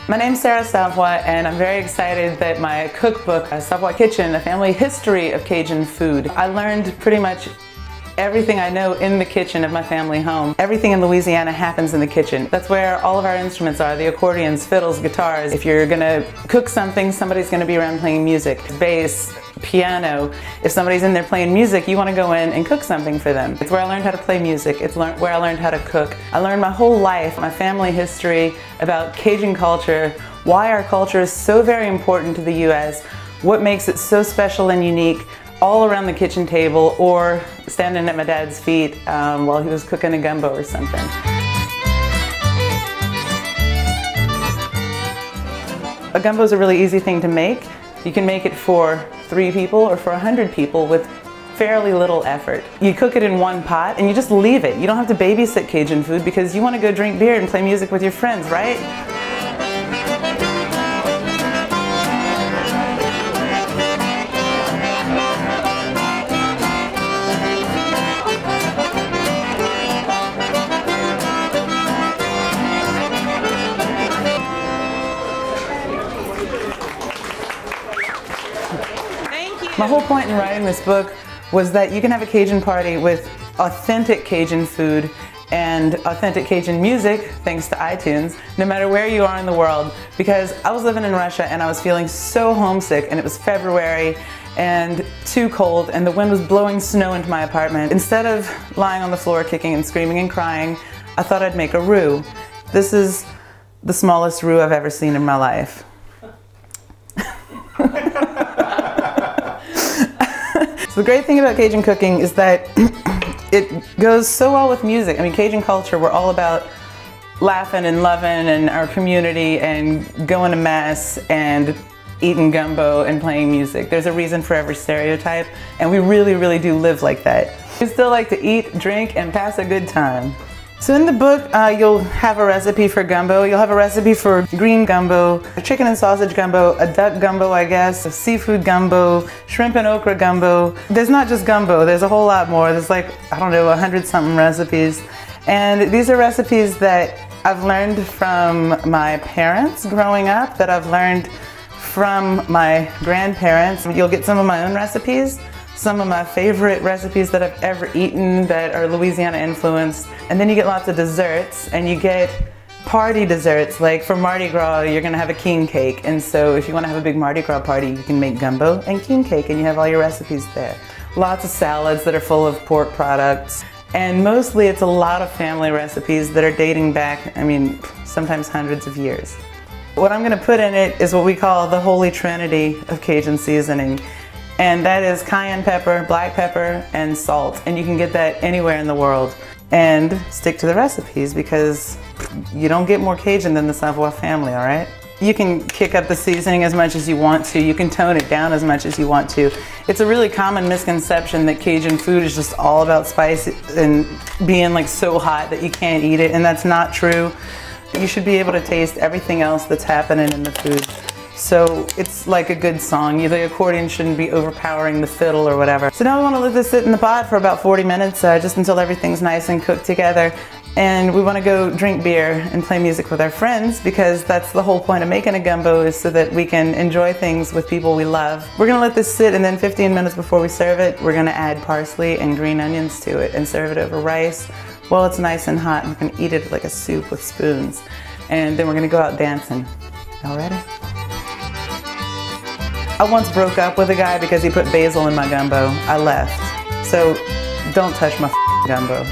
My name's Sarah Savoy, and I'm very excited that my cookbook, Savoy Kitchen, A Family History of Cajun Food. I learned pretty much everything I know in the kitchen of my family home. Everything in Louisiana happens in the kitchen. That's where all of our instruments are, the accordions, fiddles, guitars. If you're gonna cook something, somebody's gonna be around playing music. Bass, piano. If somebody's in there playing music, you wanna go in and cook something for them. It's where I learned how to play music. It's where I learned how to cook. I learned my whole life, my family history, about Cajun culture, why our culture is so very important to the U.S., what makes it so special and unique, all around the kitchen table or standing at my dad's feet while he was cooking a gumbo or something. A gumbo is a really easy thing to make. You can make it for 3 people or for 100 people with fairly little effort. You cook it in one pot and you just leave it. You don't have to babysit Cajun food because you want to go drink beer and play music with your friends, right? My whole point in writing this book was that you can have a Cajun party with authentic Cajun food and authentic Cajun music, thanks to iTunes, no matter where you are in the world. Because I was living in Russia and I was feeling so homesick, and it was February and too cold and the wind was blowing snow into my apartment. Instead of lying on the floor kicking and screaming and crying, I thought I'd make a roux. This is the smallest roux I've ever seen in my life. So the great thing about Cajun cooking is that it goes so well with music. I mean, Cajun culture, we're all about laughing and loving and our community and going to mass and eating gumbo and playing music. There's a reason for every stereotype, and we really, really do live like that. We still like to eat, drink, and pass a good time. So in the book, you'll have a recipe for gumbo, you'll have a recipe for green gumbo, a chicken and sausage gumbo, a duck gumbo, I guess, a seafood gumbo, shrimp and okra gumbo. There's not just gumbo, there's a whole lot more. There's like, I don't know, 100-something recipes. And these are recipes that I've learned from my parents growing up, that I've learned from my grandparents. You'll get some of my own recipes, some of my favorite recipes that I've ever eaten that are Louisiana influenced. And then you get lots of desserts, and you get party desserts. Like for Mardi Gras, you're gonna have a king cake. And so if you wanna have a big Mardi Gras party, you can make gumbo and king cake, and you have all your recipes there. Lots of salads that are full of pork products. And mostly it's a lot of family recipes that are dating back, I mean, sometimes hundreds of years. What I'm gonna put in it is what we call the holy trinity of Cajun seasoning. And that is cayenne pepper, black pepper, and salt. And you can get that anywhere in the world. And stick to the recipes, because you don't get more Cajun than the Savoy family, all right? You can kick up the seasoning as much as you want to. You can tone it down as much as you want to. It's a really common misconception that Cajun food is just all about spice and being like so hot that you can't eat it, and that's not true. You should be able to taste everything else that's happening in the food. So it's like a good song. The accordion shouldn't be overpowering the fiddle or whatever. So now we want to let this sit in the pot for about 40 minutes, just until everything's nice and cooked together. And we want to go drink beer and play music with our friends, because that's the whole point of making a gumbo, is so that we can enjoy things with people we love. We're going to let this sit, and then 15 minutes before we serve it, we're going to add parsley and green onions to it and serve it over rice while it's nice and hot. And we can eat it like a soup with spoons. And then we're going to go out dancing. All ready? I once broke up with a guy because he put basil in my gumbo. I left. So don't touch my gumbo.